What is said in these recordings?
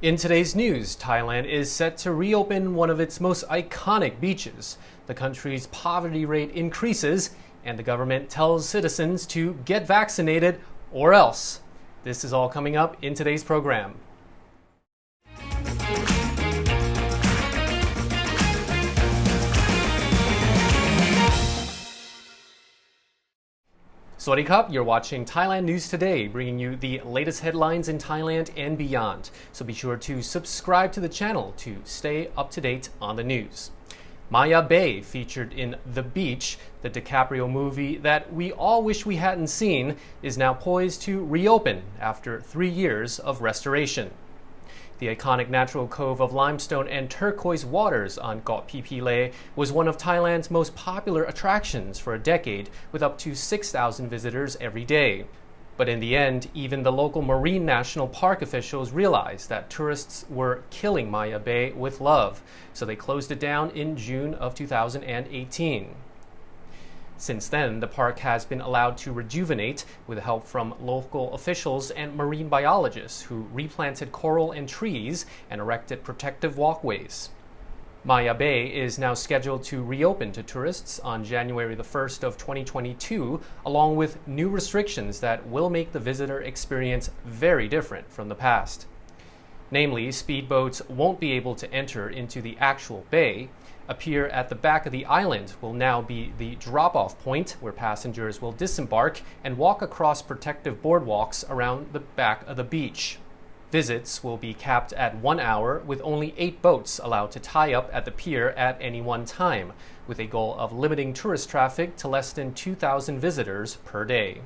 In today's news, Thailand is set to reopen one of its most iconic beaches. The country's poverty rate increases, and the government tells citizens to get vaccinated or else. This is all coming up in today's program. Sawasdee krub, you're watching Thailand News Today, bringing you the latest headlines in Thailand and beyond. So be sure to subscribe to the channel to stay up to date on the news. Maya Bay, featured in The Beach, the DiCaprio movie that we all wish we hadn't seen, is now poised to reopen after 3 years of restoration. The iconic natural cove of limestone and turquoise waters on Got Phiphi was one of Thailand's most popular attractions for a decade, with up to 6,000 visitors every day. But in the end, even the local Marine National Park officials realized that tourists were killing Maya Bay with love, so they closed it down in June of 2018. Since then, the park has been allowed to rejuvenate with help from local officials and marine biologists who replanted coral and trees and erected protective walkways. Maya Bay is now scheduled to reopen to tourists on January the 1st of 2022, along with new restrictions that will make the visitor experience very different from the past. Namely, speedboats won't be able to enter into the actual bay. A pier at the back of the island will now be the drop-off point where passengers will disembark and walk across protective boardwalks around the back of the beach. Visits will be capped at 1 hour, with only 8 boats allowed to tie up at the pier at any one time, with a goal of limiting tourist traffic to less than 2,000 visitors per day.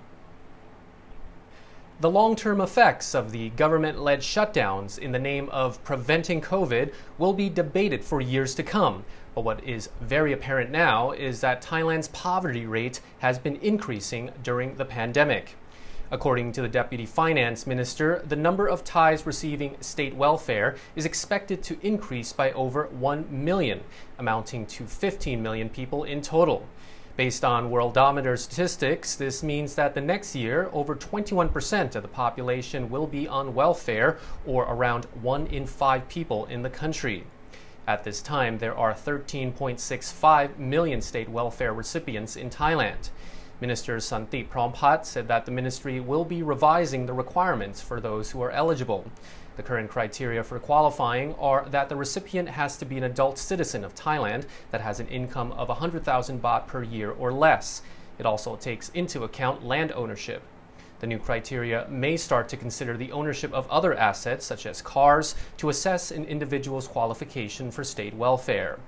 The long-term effects of the government-led shutdowns in the name of preventing COVID will be debated for years to come. But what is very apparent now is that Thailand's poverty rate has been increasing during the pandemic. According to the Deputy Finance Minister, the number of Thais receiving state welfare is expected to increase by over 1 million, amounting to 15 million people in total. Based on Worldometer statistics, this means that the next year, over 21% of the population will be on welfare, or around 1 in 5 people in the country. At this time, there are 13.65 million state welfare recipients in Thailand. Minister Santi Prompat said that the ministry will be revising the requirements for those who are eligible. The current criteria for qualifying are that the recipient has to be an adult citizen of Thailand that has an income of 100,000 baht per year or less. It also takes into account land ownership. The new criteria may start to consider the ownership of other assets, such as cars, to assess an individual's qualification for state welfare.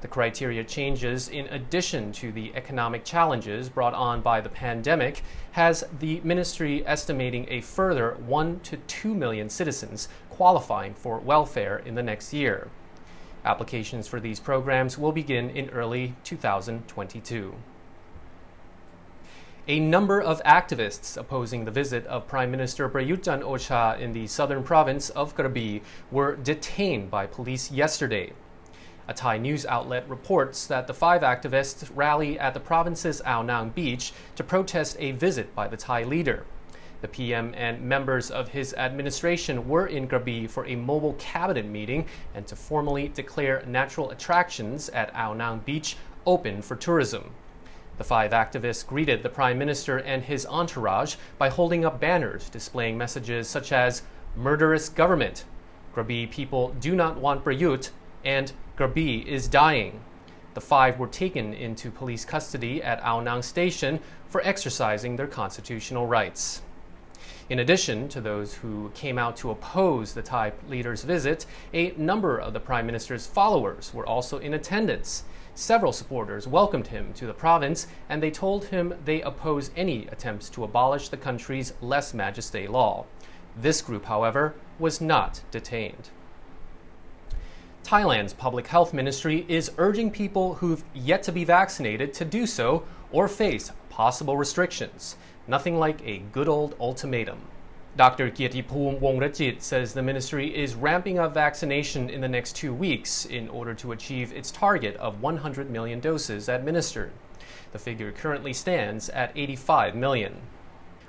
The criteria changes, in addition to the economic challenges brought on by the pandemic, has the ministry estimating a further 1 to 2 million citizens qualifying for welfare in the next year. Applications for these programs will begin in early 2022. A number of activists opposing the visit of Prime Minister Prayut Chan-o-cha in the southern province of Krabi were detained by police yesterday. A Thai news outlet reports that the 5 activists rallied at the province's Ao Nang beach to protest a visit by the Thai leader. The PM and members of his administration were in Krabi for a mobile cabinet meeting and to formally declare natural attractions at Ao Nang beach open for tourism. The 5 activists greeted the Prime Minister and his entourage by holding up banners displaying messages such as "Murderous Government," "Krabi people do not want Prayut," and "Krabi is dying." The 5 were taken into police custody at Ao Nang Station for exercising their constitutional rights. In addition to those who came out to oppose the Thai leader's visit, a number of the Prime Minister's followers were also in attendance. Several supporters welcomed him to the province, and they told him they oppose any attempts to abolish the country's lèse-majesté law. This group, however, was not detained. Thailand's Public Health Ministry is urging people who've yet to be vaccinated to do so or face possible restrictions. Nothing like a good old ultimatum. Dr. Kietipoom Wongrachit says the ministry is ramping up vaccination in the next 2 weeks in order to achieve its target of 100 million doses administered. The figure currently stands at 85 million.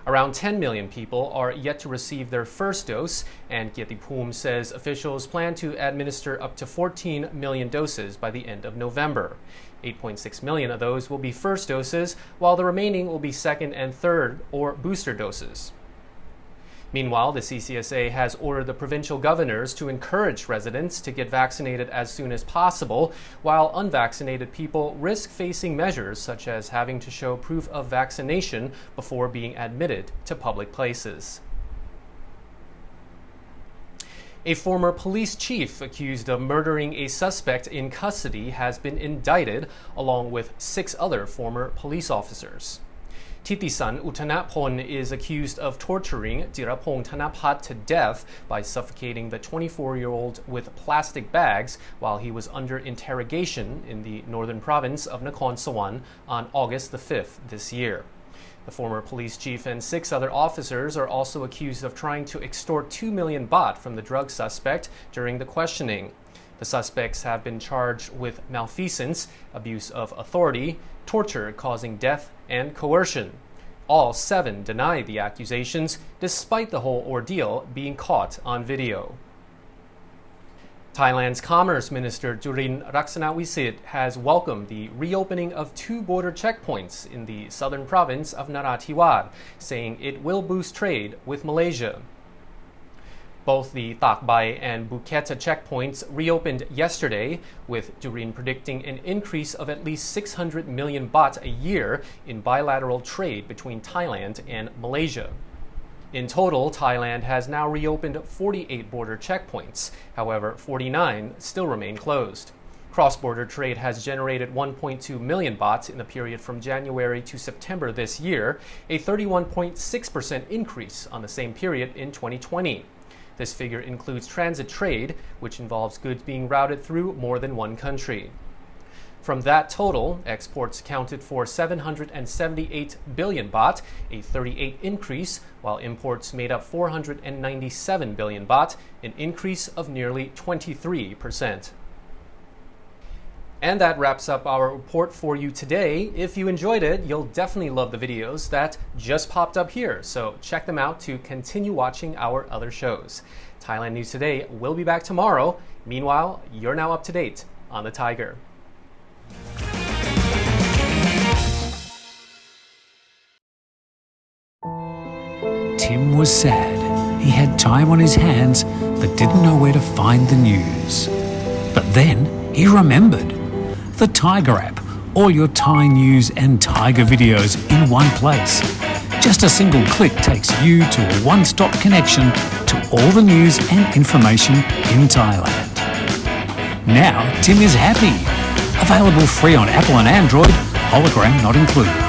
Around 10 million people are yet to receive their first dose, and Kietipoom says officials plan to administer up to 14 million doses by the end of November. 8.6 million of those will be first doses, while the remaining will be second and third or booster doses. Meanwhile, the CCSA has ordered the provincial governors to encourage residents to get vaccinated as soon as possible, while unvaccinated people risk facing measures such as having to show proof of vaccination before being admitted to public places. A former police chief accused of murdering a suspect in custody has been indicted, along with 6 other former police officers. Titisan Uttanapon is accused of torturing Jirapong Thanapat to death by suffocating the 24-year-old with plastic bags while he was under interrogation in the northern province of Nakhon Sawan on August the 5th this year. The former police chief and 6 other officers are also accused of trying to extort 2 million baht from the drug suspect during the questioning. The suspects have been charged with malfeasance, abuse of authority, torture causing death, and coercion. All 7 deny the accusations, despite the whole ordeal being caught on video. Thailand's Commerce Minister Jurin Raksanawisit has welcomed the reopening of 2 border checkpoints in the southern province of Narathiwat, saying it will boost trade with Malaysia. Both the Tak Bai and Buketa checkpoints reopened yesterday, with Jurin predicting an increase of at least 600 million baht a year in bilateral trade between Thailand and Malaysia. In total, Thailand has now reopened 48 border checkpoints. However, 49 still remain closed. Cross-border trade has generated 1.2 million baht in the period from January to September this year, a 31.6% increase on the same period in 2020. This figure includes transit trade, which involves goods being routed through more than one country. From that total, exports accounted for 778 billion baht, a 38% increase, while imports made up 497 billion baht, an increase of nearly 23%. And that wraps up our report for you today. If you enjoyed it, you'll definitely love the videos that just popped up here, so check them out to continue watching our other shows. Thailand News Today will be back tomorrow. Meanwhile, you're now up to date on the Thaiger. Tim was sad. He had time on his hands but didn't know where to find the news. But then he remembered. The Thaiger app, all your Thai news and Thaiger videos in one place. Just a single click takes you to a one-stop connection to all the news and information in Thailand. Now Tim is happy. Available free on Apple and Android, hologram not included.